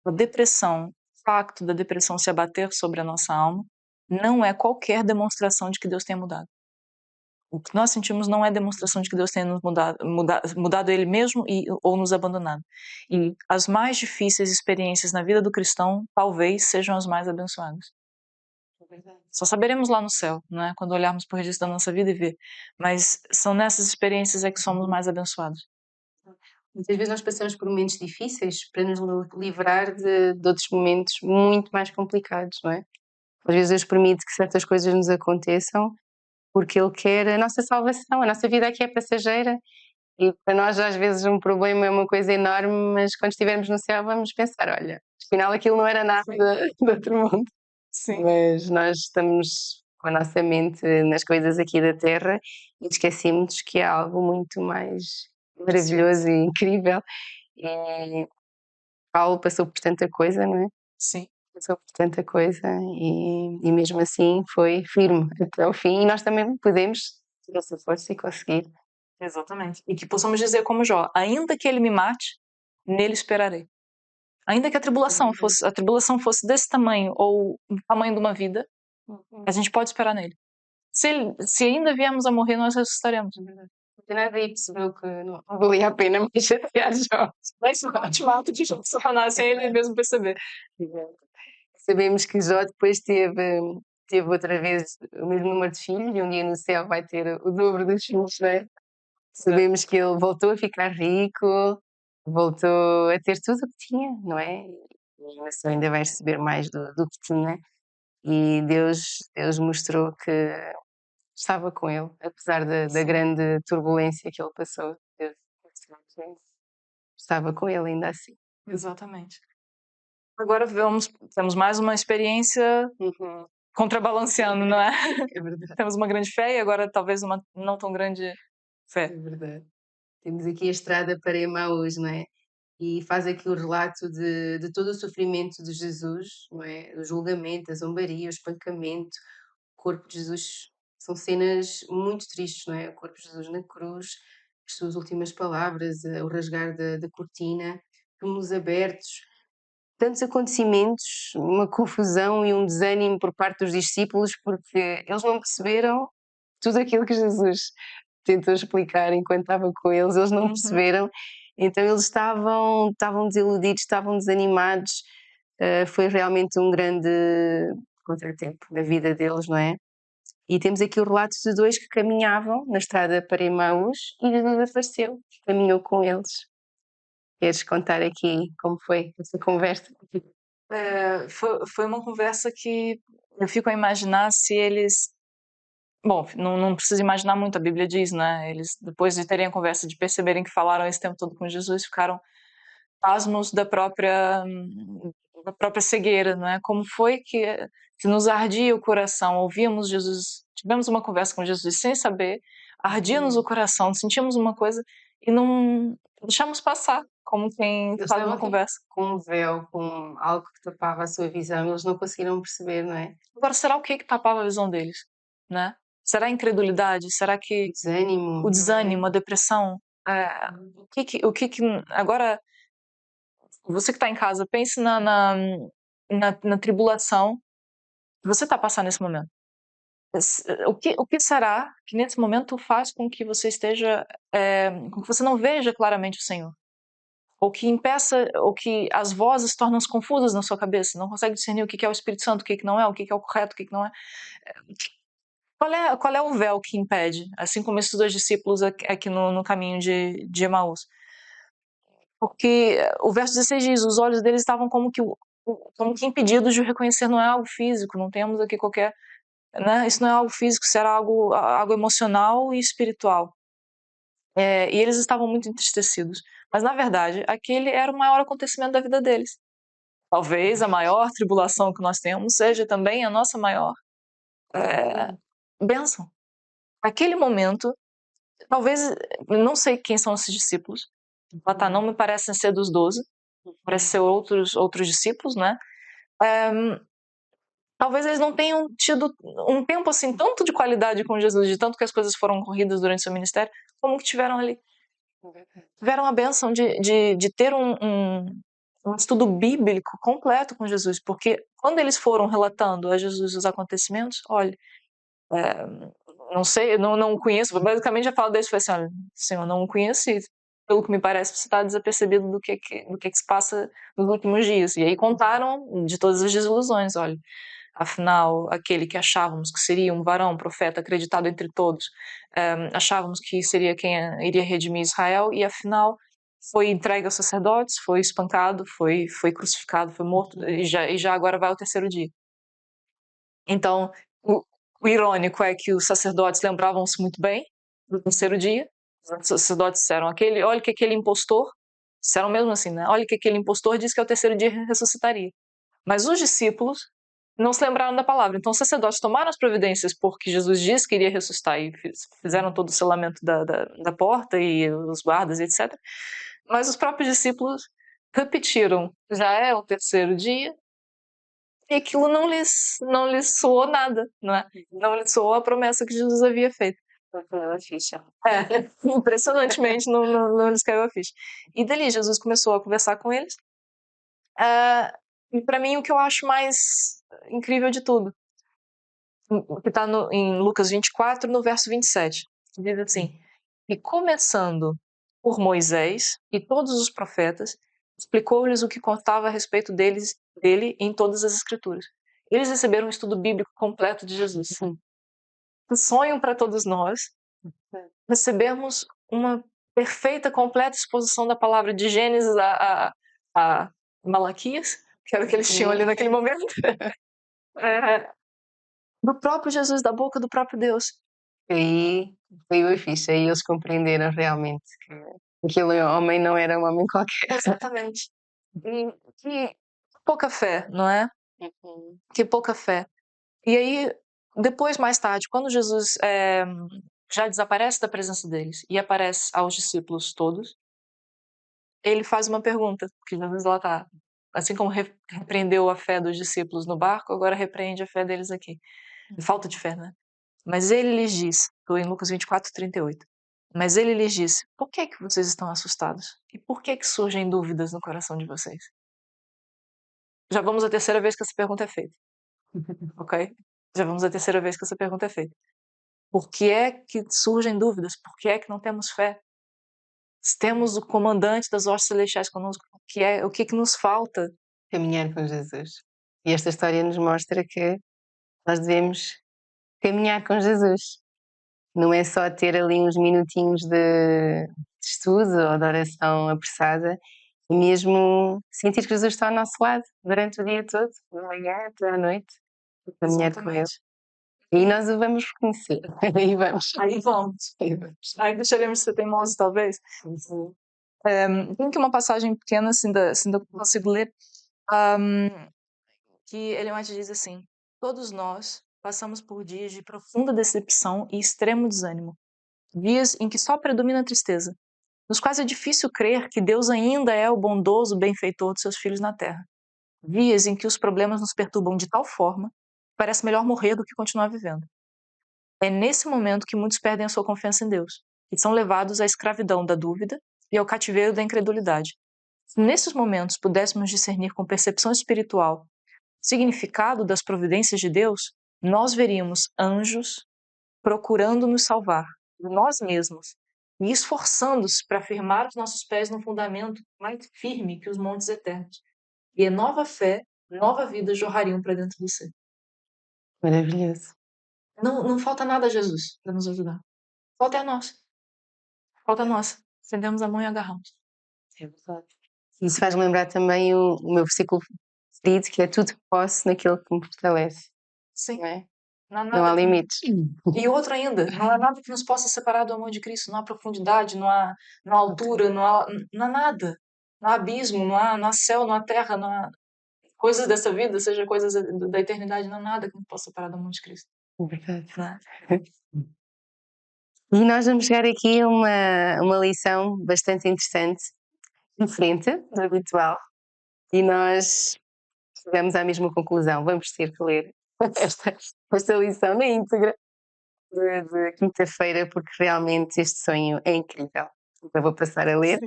a depressão, o facto da depressão se abater sobre a nossa alma, não é qualquer demonstração de que Deus tenha mudado. O que nós sentimos não é demonstração de que Deus tenha nos mudado Ele mesmo ou nos abandonado. E as mais difíceis experiências na vida do cristão talvez sejam as mais abençoadas. Só saberemos lá no céu, né? Quando olharmos para o registro da nossa vida e ver. Mas são nessas experiências é que somos mais abençoados. Muitas vezes nós passamos por momentos difíceis para nos livrar de outros momentos muito mais complicados, não é? Às vezes Deus permite que certas coisas nos aconteçam porque Ele quer a nossa salvação, a nossa vida aqui é passageira e para nós às vezes um problema é uma coisa enorme, mas quando estivermos no céu vamos pensar, olha, afinal aquilo não era nada do outro mundo. Sim. Mas nós estamos com a nossa mente nas coisas aqui da Terra e esquecemos que há algo muito mais maravilhoso e incrível. E Paulo passou por tanta coisa, não é? Sim. Passou por tanta coisa e mesmo assim foi firme até ao fim e nós também podemos ter essa força e conseguir. Exatamente. E que possamos dizer como Jó: ainda que ele me mate, nele esperarei. Ainda que a tribulação fosse desse tamanho ou do tamanho de uma vida, a gente pode esperar nele. Se ainda viemos a morrer, nós ressuscitaremos. Não tem nada aí percebeu que não valia a pena me chatear já. Mas te mato de Satanás sem ele mesmo perceber. Sabemos que Jó depois teve outra vez o mesmo número de filhos e um dia no céu vai ter o dobro dos filhos, não é? Sabemos que ele voltou a ficar rico, voltou a ter tudo o que tinha, não é? E a nação ainda vai receber mais do que tinha. E Deus mostrou que estava com ele, apesar da Sim, grande turbulência que ele passou. Deus mostrou que estava com ele ainda assim. exatamente. Agora temos mais uma experiência Uhum. contrabalanceando, não é? É verdade, Temos uma grande fé e agora talvez uma não tão grande é fé. verdade. Temos aqui a estrada para Emaús, não é? E faz aqui o relato de todo o sofrimento de Jesus, não é? O julgamento, a zombaria, o espancamento, o corpo de Jesus. São cenas muito tristes, não é? O corpo de Jesus na cruz, as suas últimas palavras, o rasgar da cortina, túmulos abertos, tantos acontecimentos, uma confusão e um desânimo por parte dos discípulos, porque eles não perceberam tudo aquilo que Jesus tentou explicar enquanto estava com eles não Uhum. perceberam, então eles estavam desiludidos, estavam desanimados, foi realmente um grande contratempo na vida deles, não é? E temos aqui o relato de 2 que caminhavam na estrada para Emaús e Jesus apareceu, caminhou com eles. Queres contar aqui como foi essa conversa? Foi uma conversa que eu fico a imaginar se eles bom, não precisa imaginar muito, a Bíblia diz, né, eles depois de terem a conversa, de perceberem que falaram esse tempo todo com Jesus, ficaram pasmos da própria cegueira, não é? Como foi que nos ardia o coração, ouvíamos Jesus, tivemos uma conversa com Jesus sem saber, ardia-nos o coração, sentimos uma coisa e não deixamos passar, como quem Eles faz uma estavam conversa. com um véu, com algo que tapava a sua visão, eles não conseguiram perceber, não é? Agora, será o que tapava a visão deles, né? Será a incredulidade? Será O que desânimo, o não é? desânimo, a depressão? O que agora, você que está em casa, pense na tribulação que você está passando nesse momento. O que será que nesse momento faz com que você esteja, com que você não veja claramente o Senhor? Ou que impeça, ou que as vozes tornam-se confusas na sua cabeça, não consegue discernir o que é o Espírito Santo, o que não é, o que é o correto, o que não é. Qual é o véu que impede? Assim como esses 2 discípulos aqui no caminho de Emaús. Porque o verso 16 diz: os olhos deles estavam como que impedidos de o reconhecer, não é algo físico, não temos aqui qualquer, né? Isso não é algo físico, isso era algo emocional e espiritual. E eles estavam muito entristecidos. Mas na verdade, aquele era o maior acontecimento da vida deles. Talvez a maior tribulação que nós temos seja também a nossa maior bênção. Aquele momento, talvez, não sei quem são esses discípulos. Não me parecem ser dos 12, parece ser outros discípulos, né? Talvez eles não tenham tido um tempo assim tanto de qualidade com Jesus, de tanto que as coisas foram corridas durante seu ministério, como que tiveram ali. Tiveram a bênção de ter um estudo bíblico completo com Jesus, porque quando eles foram relatando a Jesus os acontecimentos, olha, não sei, não o conheço, basicamente já falo deles, foi assim, olha, Senhor, não o conheço e pelo que me parece você está desapercebido do que se passa nos últimos dias. E aí contaram de todas as desilusões, olha, afinal, aquele que achávamos que seria um varão, um profeta, acreditado entre todos, achávamos que seria quem iria redimir Israel, e afinal foi entregue aos sacerdotes, foi espancado, foi crucificado, foi morto, e já agora vai ao terceiro dia. Então, o irônico é que os sacerdotes lembravam-se muito bem do terceiro dia, os sacerdotes disseram, olha que aquele impostor, disseram mesmo assim, né? Olha que aquele impostor disse que ao terceiro dia ressuscitaria. Mas os discípulos não se lembraram da palavra. Então os sacerdotes tomaram as providências porque Jesus disse que iria ressuscitar e fizeram todo o selamento da porta e os guardas, etc. Mas os próprios discípulos repetiram, já é o terceiro dia, e aquilo não lhes soou nada, não é? Não lhes soou a promessa que Jesus havia feito. A ficha. Impressionantemente não lhes caiu a ficha. E dali Jesus começou a conversar com eles. E para mim o que eu acho mais incrível de tudo, que está em Lucas 24, no verso 27, que diz assim: e começando por Moisés e todos os profetas, explicou-lhes o que contava a respeito dele em todas as escrituras. Eles receberam um estudo bíblico completo de Jesus. Um sonho para todos nós recebermos uma perfeita, completa exposição da palavra de Gênesis a Malaquias, que era o que eles tinham ali naquele momento, do próprio Jesus, da boca do próprio Deus. Aí foi o fixe, aí eles compreenderam realmente que aquele homem não era um homem qualquer. Exatamente. E que pouca fé, não é? Uhum. Que pouca fé. E aí, depois, mais tarde, quando Jesus já desaparece da presença deles e aparece aos discípulos todos, ele faz uma pergunta, que Jesus lá tá, assim como repreendeu a fé dos discípulos no barco, agora repreende a fé deles aqui. Falta de fé, né? Mas ele lhes diz, estou em Lucas 24:38. Mas ele lhes disse: por que vocês estão assustados? E por que surgem dúvidas no coração de vocês? Já vamos à terceira vez que essa pergunta é feita, ok? Já vamos à terceira vez que essa pergunta é feita. Por que é que surgem dúvidas? Por que é que não temos fé? Se temos o comandante das hostes celestiais conosco, o que é que nos falta? Caminhar com Jesus. E esta história nos mostra que nós devemos caminhar com Jesus. Não é só ter ali uns minutinhos de estudo ou de oração apressada, é mesmo sentir que Jesus está ao nosso lado durante o dia todo, de manhã até à noite, caminhar com Ele. Exatamente. E nós o vamos reconhecer. Aí vamos. Aí vamos. Aí vamos. Aí deixaremos de ser teimosos, talvez. Sim. Tem aqui uma passagem pequena, assim, ainda consigo ler, ahm, que Ellen White diz assim: todos nós passamos por dias de profunda decepção e extremo desânimo, dias em que só predomina a tristeza, nos quais é difícil crer que Deus ainda é o bondoso benfeitor dos seus filhos na terra, dias em que os problemas nos perturbam de tal forma que parece melhor morrer do que continuar vivendo. É nesse momento que muitos perdem a sua confiança em Deus e são levados à escravidão da dúvida e ao cativeiro da incredulidade. Se nesses momentos pudéssemos discernir com percepção espiritual o significado das providências de Deus, nós veríamos anjos procurando nos salvar de nós mesmos e esforçando-se para firmar os nossos pés no fundamento mais firme que os montes eternos. E a nova fé, nova vida jorrariam para dentro de você. Maravilhoso. Não falta nada a Jesus para nos ajudar. Falta a nós. Falta a nós. Estendemos a mão e agarramos. É verdade. Isso faz lembrar também o meu versículo preferido, que é tudo que posso naquele que me fortalece. Sim. Não é? Não há Não nada há limites. E outro ainda, não há nada que nos possa separar do amor de Cristo. Não há profundidade, não há altura, não há nada. Não há abismo, não há céu, não há terra, não há coisas dessa vida, seja coisas da eternidade, não há nada que nos possa separar do amor de Cristo. É verdade. Não é? E nós vamos chegar aqui a uma lição bastante interessante, diferente do habitual, e nós chegamos à mesma conclusão. Vamos ter que ler esta lição na íntegra de quinta-feira, porque realmente este sonho é incrível. Então vou passar a ler.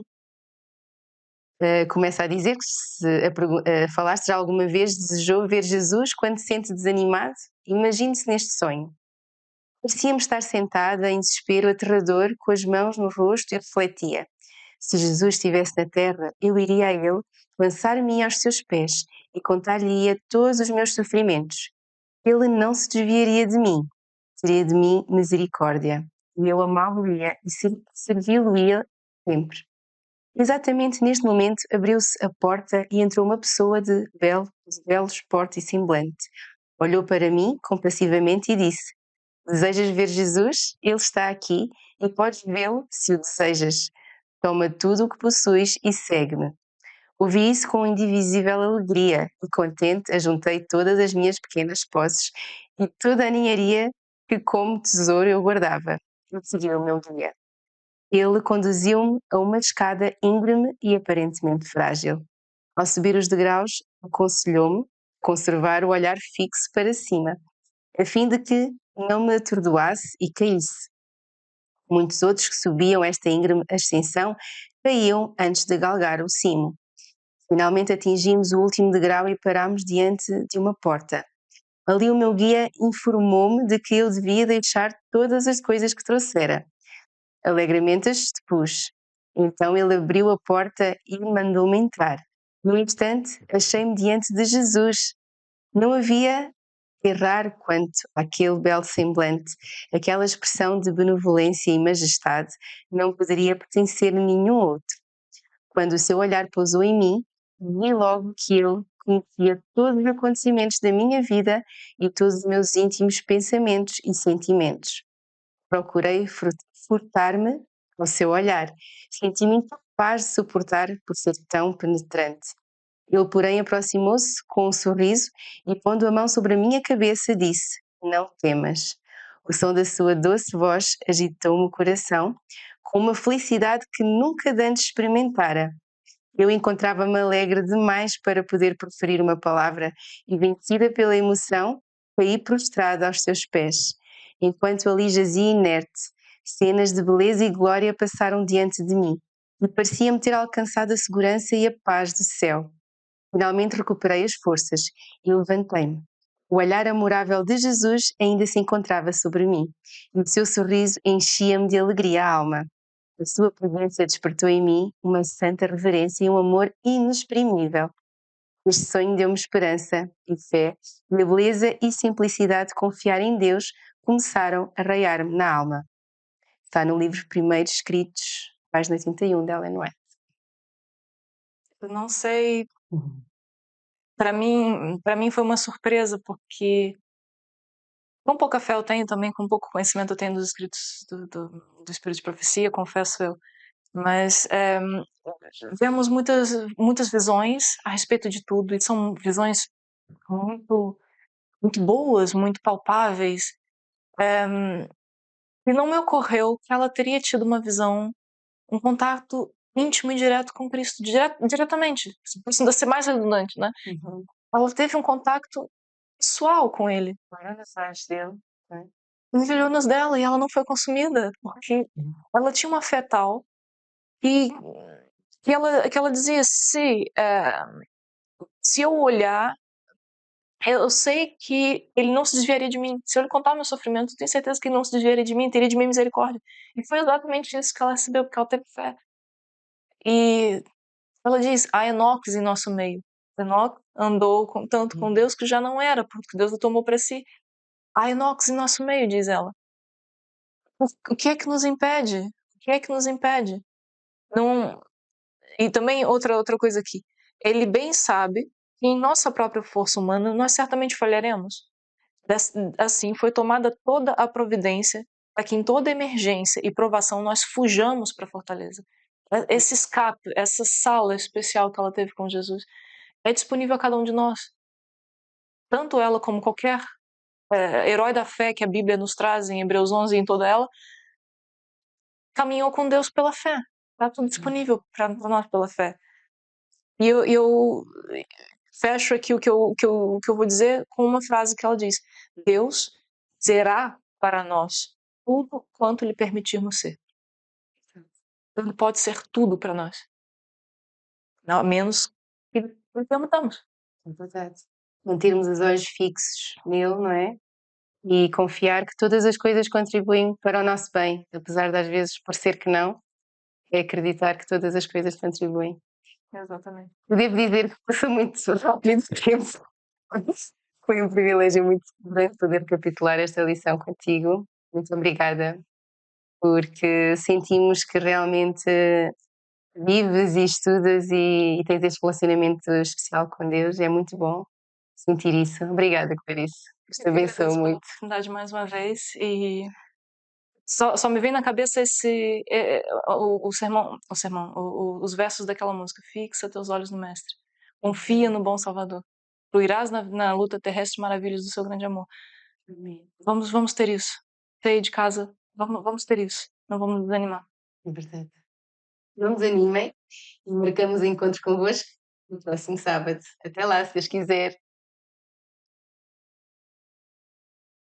Começa a dizer que falaste já alguma vez desejou ver Jesus quando se sente desanimado? Imagine-se neste sonho. Parecia-me estar sentada em desespero aterrador, com as mãos no rosto e refletia. Se Jesus estivesse na terra, eu iria a ele, lançar-me aos seus pés e contar-lhe-ia todos os meus sofrimentos. Ele não se desviaria de mim, teria de mim misericórdia, e eu amá-lo-ia e servi-lo-ia sempre. Exatamente neste momento abriu-se a porta e entrou uma pessoa de belos porte e semblante. Olhou para mim compassivamente e disse: desejas ver Jesus? Ele está aqui e podes vê-lo se o desejas. Toma tudo o que possuis e segue-me. Ouvi isso com indivisível alegria e contente ajuntei todas as minhas pequenas posses e toda a ninharia que como tesouro eu guardava. E segui o meu guia. Ele conduziu-me a uma escada íngreme e aparentemente frágil. Ao subir os degraus, aconselhou-me conservar o olhar fixo para cima, a fim de que não me atordoasse e caísse. Muitos outros que subiam esta íngreme ascensão caíam antes de galgar o cimo. Finalmente atingimos o último degrau e parámos diante de uma porta. Ali o meu guia informou-me de que eu devia deixar todas as coisas que trouxera. Alegremente as expus. Então ele abriu a porta e mandou-me entrar. No instante, achei-me diante de Jesus. Não havia errar quanto àquele belo semblante, aquela expressão de benevolência e majestade não poderia pertencer a nenhum outro. Quando o seu olhar pousou em mim, vi logo que ele conhecia todos os acontecimentos da minha vida e todos os meus íntimos pensamentos e sentimentos. Procurei furtar-me ao seu olhar. Senti-me incapaz de suportar por ser tão penetrante. Ele, porém, aproximou-se com um sorriso e, pondo a mão sobre a minha cabeça, disse: Não temas. O som da sua doce voz agitou-me o coração com uma felicidade que nunca antes experimentara. Eu encontrava-me alegre demais para poder proferir uma palavra e, vencida pela emoção, caí prostrada aos seus pés. Enquanto ali jazia inerte, cenas de beleza e glória passaram diante de mim e parecia-me ter alcançado a segurança e a paz do céu. Finalmente recuperei as forças e levantei-me. O olhar amorável de Jesus ainda se encontrava sobre mim e o seu sorriso enchia-me de alegria a alma. A sua presença despertou em mim uma santa reverência e um amor inexprimível. Este sonho deu-me esperança e fé, e a beleza e simplicidade de confiar em Deus começaram a raiar-me na alma. Está no livro Primeiros Escritos, página 31, de Ellen White. Eu não sei, para mim foi uma surpresa, porque com pouca fé eu tenho também, com pouco conhecimento eu tenho dos escritos do Espírito de Profecia, confesso eu. Mas vemos muitas visões a respeito de tudo, e são visões muito, muito boas, muito palpáveis. E não me ocorreu que ela teria tido uma visão, um contato íntimo e direto com Cristo, diretamente, precisa ser mais redundante, né? Uhum. Ela teve um contato pessoal com ele, Olha os olhos dele. Né? nos olhos dela, e ela não foi consumida, porque ela tinha uma fé tal que, que ela dizia: se eu olhar, eu sei que ele não se desviaria de mim. Se eu lhe contar o meu sofrimento, eu tenho certeza que ele não se desviaria de mim, teria de mim misericórdia. E foi exatamente isso que ela recebeu, porque ela teve fé. E ela diz: há Enoques em nosso meio. Enoque andou tanto com Deus que já não era, porque Deus o tomou para si. Há Enoques em nosso meio, diz ela. O que é que nos impede? O que é que nos impede? Não... E também outra coisa aqui. Ele bem sabe que em nossa própria força humana nós certamente falharemos. Assim foi tomada toda a providência para que em toda emergência e provação nós fujamos para a fortaleza. Esse escape, essa sala especial que ela teve com Jesus, é disponível a cada um de nós. Tanto ela como qualquer herói da fé que a Bíblia nos traz em Hebreus 11 e em toda ela, caminhou com Deus pela fé. Está tudo disponível para nós pela fé. E eu fecho aqui o que eu vou dizer com uma frase que ela diz: Deus será para nós tudo quanto lhe permitirmos ser. Ele pode ser tudo para nós, a menos que lhe permitamos. É verdade. Mantermos os olhos fixos nele, não é? E confiar que todas as coisas contribuem para o nosso bem, apesar de às vezes parecer que não, é acreditar que todas as coisas contribuem. Exatamente. Eu devo dizer que passou muito rápido o tempo. Foi um privilégio muito grande poder capitular esta lição contigo. Muito obrigada, porque sentimos que realmente vives e estudas e tens este relacionamento especial com Deus. É muito bom sentir isso. Obrigada, Clarice. Isto Eu que abençoa agradeço pela muito. oportunidade mais uma vez, e só me vem na cabeça os versos daquela música: fixa teus olhos no Mestre, confia no bom Salvador, fluirás na luta terrestre maravilhas do seu grande amor. Amém. Vamos ter isso. Sair de casa, vamos ter isso. Não vamos nos desanimar. É verdade. Não desanimem e marcamos encontros convosco no próximo sábado. Até lá, se Deus quiser.